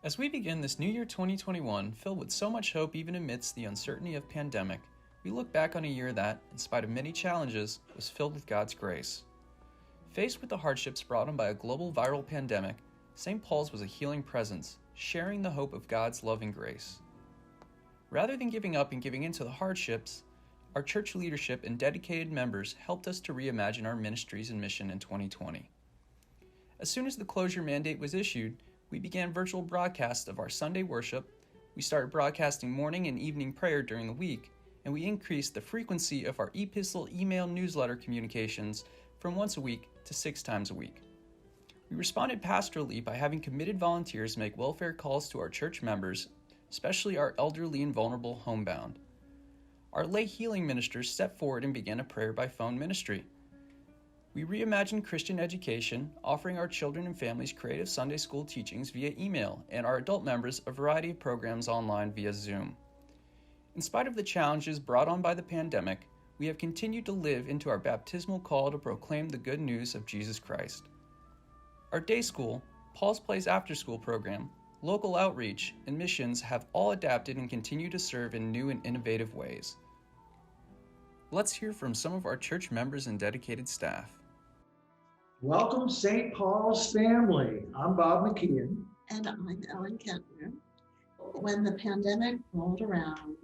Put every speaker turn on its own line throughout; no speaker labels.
As we begin this new year 2021, filled with so much hope even amidst the uncertainty of pandemic, we look back on a year that, in spite of many challenges, was filled with God's grace. Faced with the hardships brought on by a global viral pandemic, St. Paul's was a healing presence, sharing the hope of God's love and grace. Rather than giving up and giving in to the hardships, our church leadership and dedicated members helped us to reimagine our ministries and mission in 2020. As soon as the closure mandate was issued, we began virtual broadcasts of our Sunday worship, we started broadcasting morning and evening prayer during the week, and we increased the frequency of our epistle email newsletter communications from once a week to 6 times a week. We responded pastorally by having committed volunteers make welfare calls to our church members, especially our elderly and vulnerable homebound. Our lay healing ministers stepped forward and began a prayer by phone ministry. We reimagined Christian education, offering our children and families creative Sunday school teachings via email, and our adult members a variety of programs online via Zoom. In spite of the challenges brought on by the pandemic, we have continued to live into our baptismal call to proclaim the good news of Jesus Christ. Our day school, Paul's Place after-school program, local outreach, and missions have all adapted and continue to serve in new and innovative ways. Let's hear from some of our church members and dedicated staff.
Welcome, St. Paul's family. I'm Bob McKeon.
And I'm Ellen Kentner. When the pandemic rolled around,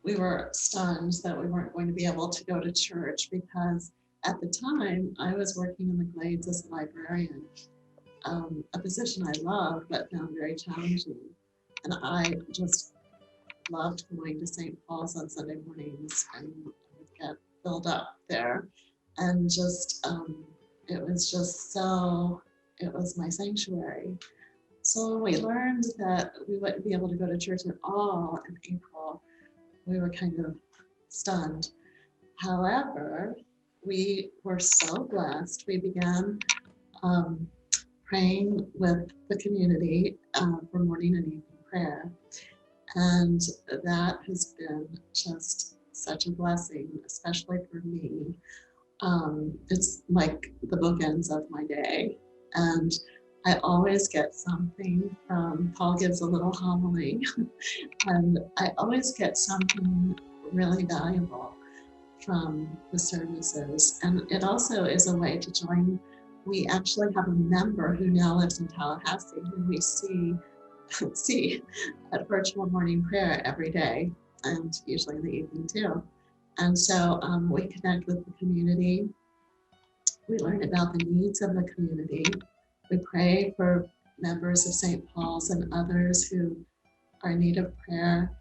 we were stunned that we weren't going to be able to go to church because at the time I was working in the Glades as a librarian, a position I loved but found very challenging. And I just loved going to St. Paul's on Sunday mornings and I would get filled up there and just it was my sanctuary. So when we learned that we wouldn't be able to go to church at all in April, we were kind of stunned. However, we were so blessed. We began praying with the community for morning and evening prayer. And that has been just such a blessing, especially for me. It's like the bookends of my day. And I always get something from, Paul gives a little homily, and I always get something really valuable from the services. And it also is a way to join. We actually have a member who now lives in Tallahassee who we see at virtual morning prayer every day, and usually in the evening too. And so we connect with the community. We learn about the needs of the community. We pray for members of St. Paul's and others who are in need of prayer.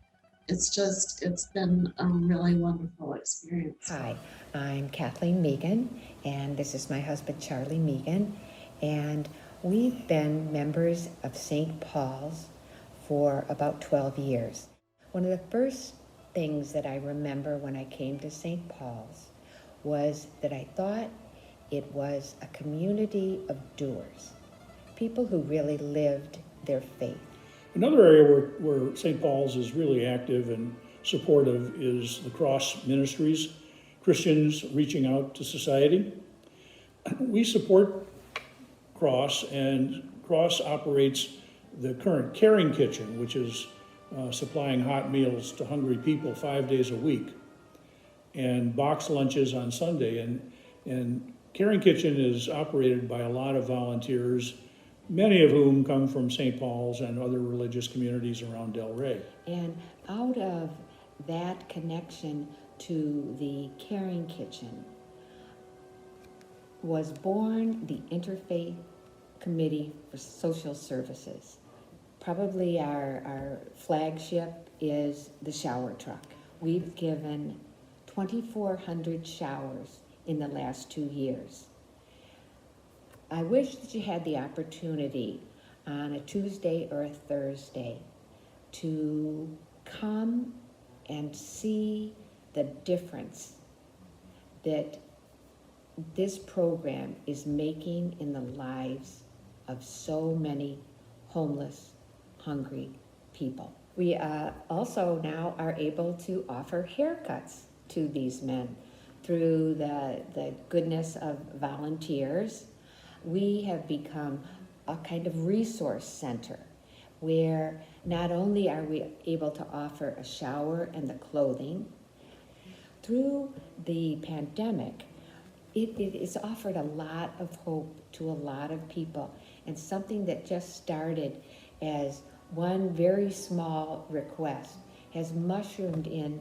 It's been a really wonderful experience.
Hi, I'm Kathleen Megan, and this is my husband, Charlie Megan, and we've been members of St. Paul's for about 12 years. One of the first things that I remember when I came to St. Paul's was that I thought it was a community of doers, people who really lived their faith.
Another area where St. Paul's is really active and supportive is the Cross Ministries, Christians reaching out to society. We support Cross, and Cross operates the current Caring Kitchen, which is supplying hot meals to hungry people 5 days a week, and box lunches on Sunday. And Caring Kitchen is operated by a lot of volunteers, many of whom come from St. Paul's and other religious communities around Del Rey.
And out of that connection to the Caring Kitchen was born the Interfaith Committee for Social Services. Probably our flagship is the shower truck. We've given 2,400 showers in the last 2 years. I wish that you had the opportunity on a Tuesday or a Thursday to come and see the difference that this program is making in the lives of so many homeless, hungry people. We also now are able to offer haircuts to these men through the goodness of volunteers. We have become a kind of resource center where not only are we able to offer a shower and the clothing, through the pandemic, it has offered a lot of hope to a lot of people, and something that just started as one very small request has mushroomed in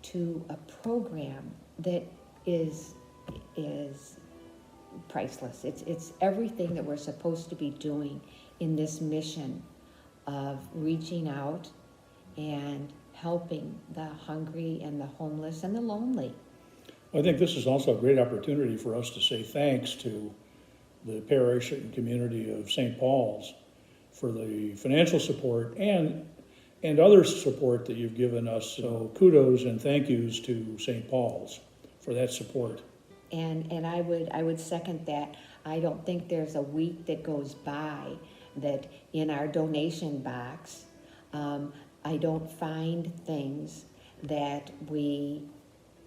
to a program that is priceless. It's everything that we're supposed to be doing in this mission of reaching out and helping the hungry and the homeless and the lonely.
I think this is also a great opportunity for us to say thanks to the parish and community of St. Paul's for the financial support and other support that you've given us. So kudos and thank yous to St. Paul's for that support.
And I would second that. I don't think there's a week that goes by that in our donation box, I don't find things that we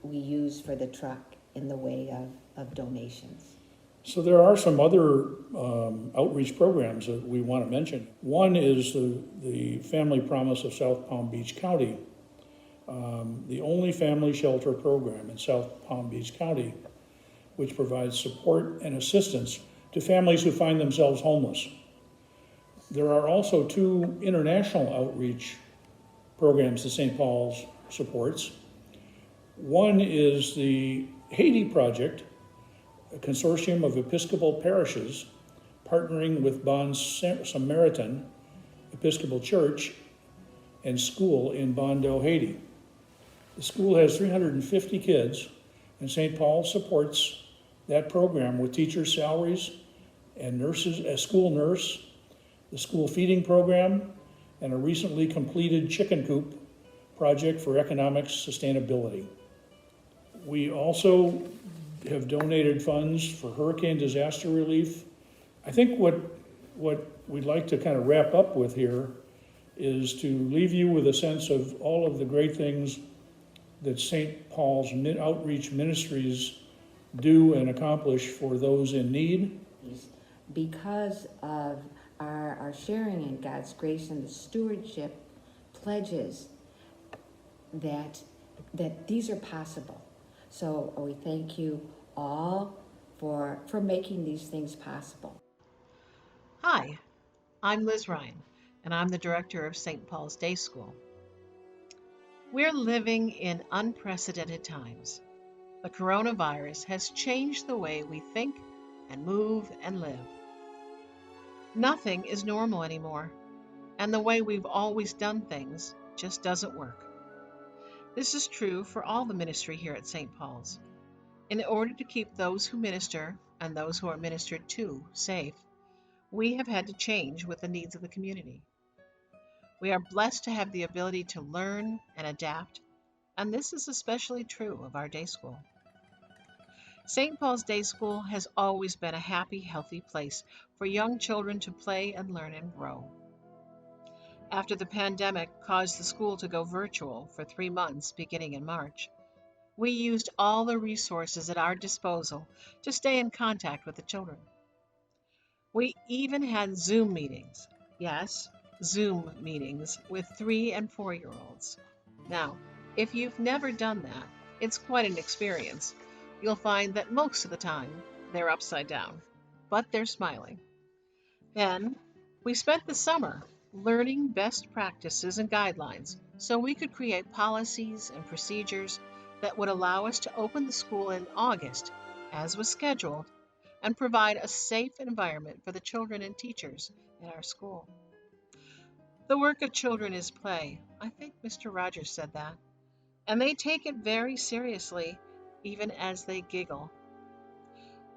use for the truck in the way of donations.
So there are some other outreach programs that we want to mention. One is the Family Promise of South Palm Beach County, the only family shelter program in South Palm Beach County, which provides support and assistance to families who find themselves homeless. There are also 2 international outreach programs that St. Paul's supports. One is the Haiti Project, a consortium of Episcopal parishes partnering with Bon Samaritan Episcopal Church and School in Bondo, Haiti. The school has 350 kids, and St. Paul supports that program with teachers' salaries and nurses, a school nurse, the school feeding program, and a recently completed chicken coop project for economic sustainability. We also have donated funds for hurricane disaster relief. I think what we'd like to kind of wrap up with here is to leave you with a sense of all of the great things that St. Paul's outreach ministries do and accomplish for those in need.
Because of our sharing in God's grace and the stewardship pledges that these are possible. So we thank you all for making these things possible.
Hi, I'm Liz Ryan, and I'm the director of St. Paul's Day School. We're living in unprecedented times. The coronavirus has changed the way we think and move and live. Nothing is normal anymore, and the way we've always done things just doesn't work. This is true for all the ministry here at St. Paul's. In order to keep those who minister and those who are ministered to safe, we have had to change with the needs of the community. We are blessed to have the ability to learn and adapt, and this is especially true of our day school. St. Paul's Day School has always been a happy, healthy place for young children to play and learn and grow. After the pandemic caused the school to go virtual for 3 months beginning in March, we used all the resources at our disposal to stay in contact with the children. We even had Zoom meetings. Yes, Zoom meetings with 3 and 4-year-olds. Now, if you've never done that, it's quite an experience. You'll find that most of the time they're upside down, but they're smiling. Then we spent the summer learning best practices and guidelines so we could create policies and procedures that would allow us to open the school in August, as was scheduled, and provide a safe environment for the children and teachers at our school. The work of children is play. I think Mr. Rogers said that. And they take it very seriously, even as they giggle.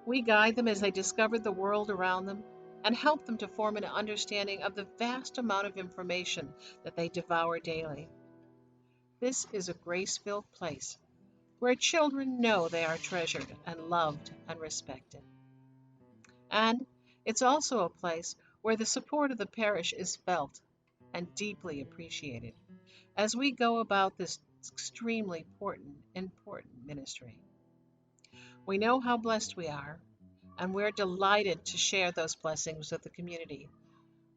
We guide them as they discover the world around them and help them to form an understanding of the vast amount of information that they devour daily. This is a grace-filled place where children know they are treasured and loved and respected. And it's also a place where the support of the parish is felt and deeply appreciated as we go about this extremely important ministry. We know how blessed we are, and we're delighted to share those blessings with the community.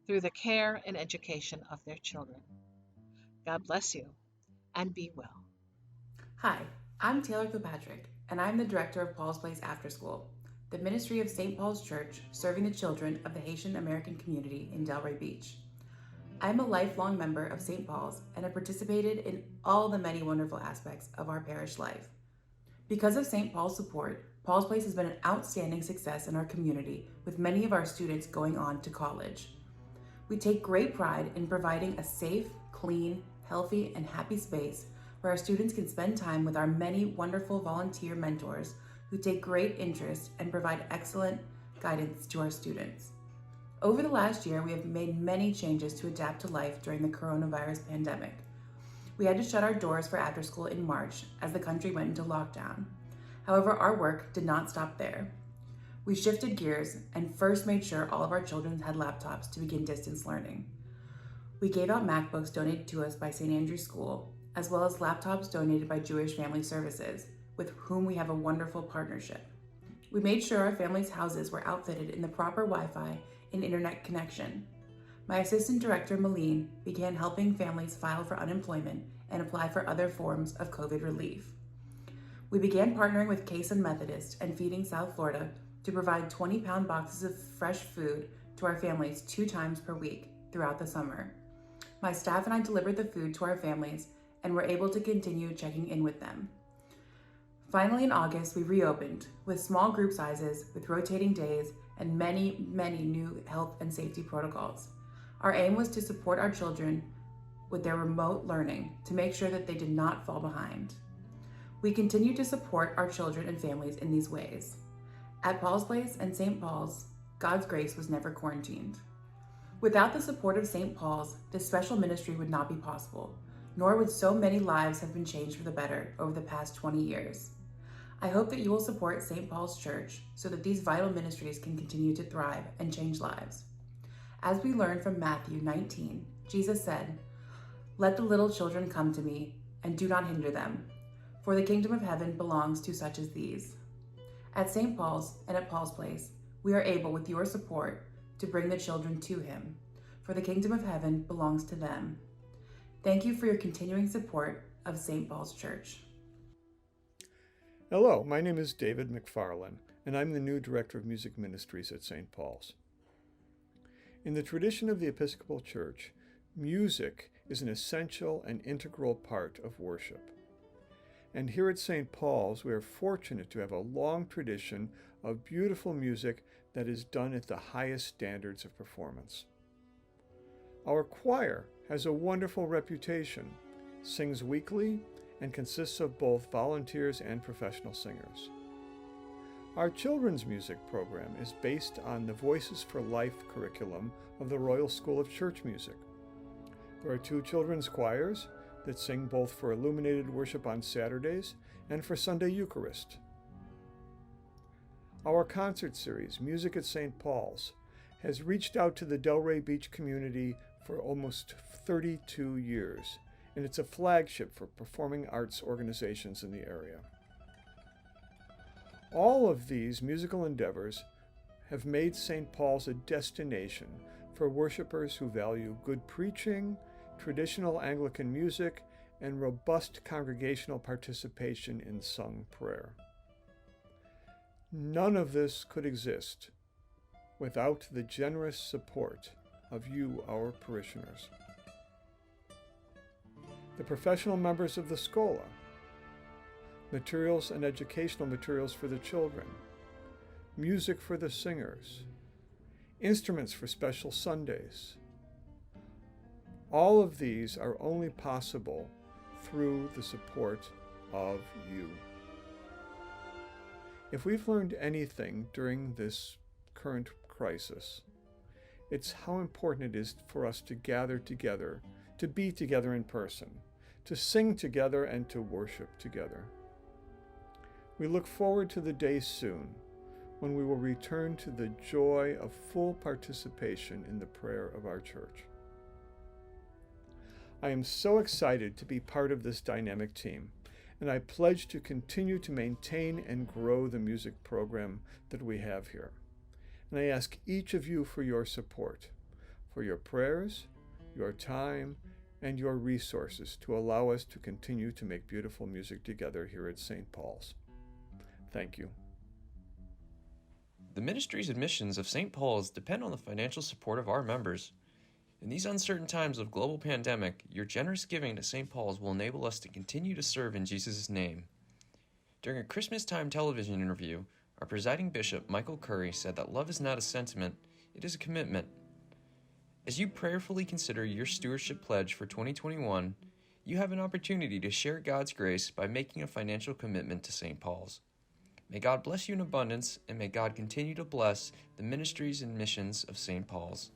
through the care and education of their children. God bless you and be well.
Hi, I'm Taylor Kilpatrick, and I'm the director of Paul's Place After School, the ministry of St. Paul's Church serving the children of the Haitian American community in Delray Beach. I'm a lifelong member of St. Paul's and have participated in all the many wonderful aspects of our parish life. Because of St. Paul's support, Paul's Place has been an outstanding success in our community, with many of our students going on to college. We take great pride in providing a safe, clean, healthy, and happy space where our students can spend time with our many wonderful volunteer mentors who take great interest and provide excellent guidance to our students. Over the last year, we have made many changes to adapt to life during the coronavirus pandemic. We had to shut our doors for after school in March as the country went into lockdown. However, our work did not stop there. We shifted gears and first made sure all of our children had laptops to begin distance learning. We gave out MacBooks donated to us by St. Andrew's School, as well as laptops donated by Jewish Family Services, with whom we have a wonderful partnership. We made sure our families' houses were outfitted in the proper Wi-Fi and internet connection. My assistant director, Malene, began helping families file for unemployment and apply for other forms of COVID relief. We began partnering with Cason Methodist and Feeding South Florida to provide 20-pound boxes of fresh food to our families 2 times per week throughout the summer. My staff and I delivered the food to our families and were able to continue checking in with them. Finally, in August, we reopened with small group sizes, with rotating days, and many new health and safety protocols. Our aim was to support our children with their remote learning to make sure that they did not fall behind. We continue to support our children and families in these ways. At Paul's Place and St. Paul's, God's grace was never quarantined. Without the support of St. Paul's, this special ministry would not be possible, nor would so many lives have been changed for the better over the past 20 years. I hope that you will support St. Paul's Church so that these vital ministries can continue to thrive and change lives. As we learn from Matthew 19, Jesus said, "Let the little children come to me, and do not hinder them, for the kingdom of heaven belongs to such as these." At St. Paul's and at Paul's Place, we are able, with your support, to bring the children to him, for the kingdom of heaven belongs to them. Thank you for your continuing support of St. Paul's Church.
Hello, my name is David McFarlane, and I'm the new Director of Music Ministries at St. Paul's. In the tradition of the Episcopal Church, music is an essential and integral part of worship. And here at St. Paul's, we are fortunate to have a long tradition of beautiful music that is done at the highest standards of performance. Our choir has a wonderful reputation, sings weekly, and consists of both volunteers and professional singers. Our children's music program is based on the Voices for Life curriculum of the Royal School of Church Music. There are 2 children's choirs that sing both for illuminated worship on Saturdays and for Sunday Eucharist. Our concert series, Music at St. Paul's, has reached out to the Delray Beach community for almost 32 years, and it's a flagship for performing arts organizations in the area. All of these musical endeavors have made St. Paul's a destination for worshipers who value good preaching, traditional Anglican music, and robust congregational participation in sung prayer. None of this could exist without the generous support of you, our parishioners. The professional members of the Schola, materials and educational materials for the children, music for the singers, instruments for special Sundays. All of these are only possible through the support of you. If we've learned anything during this current crisis, it's how important it is for us to gather together, to be together in person, to sing together and to worship together. We look forward to the day soon when we will return to the joy of full participation in the prayer of our church. I am so excited to be part of this dynamic team, and I pledge to continue to maintain and grow the music program that we have here. And I ask each of you for your support, for your prayers, your time, and your resources to allow us to continue to make beautiful music together here at St. Paul's. Thank you.
The ministries and missions of St. Paul's depend on the financial support of our members. In these uncertain times of global pandemic, your generous giving to St. Paul's will enable us to continue to serve in Jesus' name. During a Christmas time television interview, our presiding bishop, Michael Curry, said that love is not a sentiment, it is a commitment. As you prayerfully consider your stewardship pledge for 2021, you have an opportunity to share God's grace by making a financial commitment to St. Paul's. May God bless you in abundance, and may God continue to bless the ministries and missions of St. Paul's.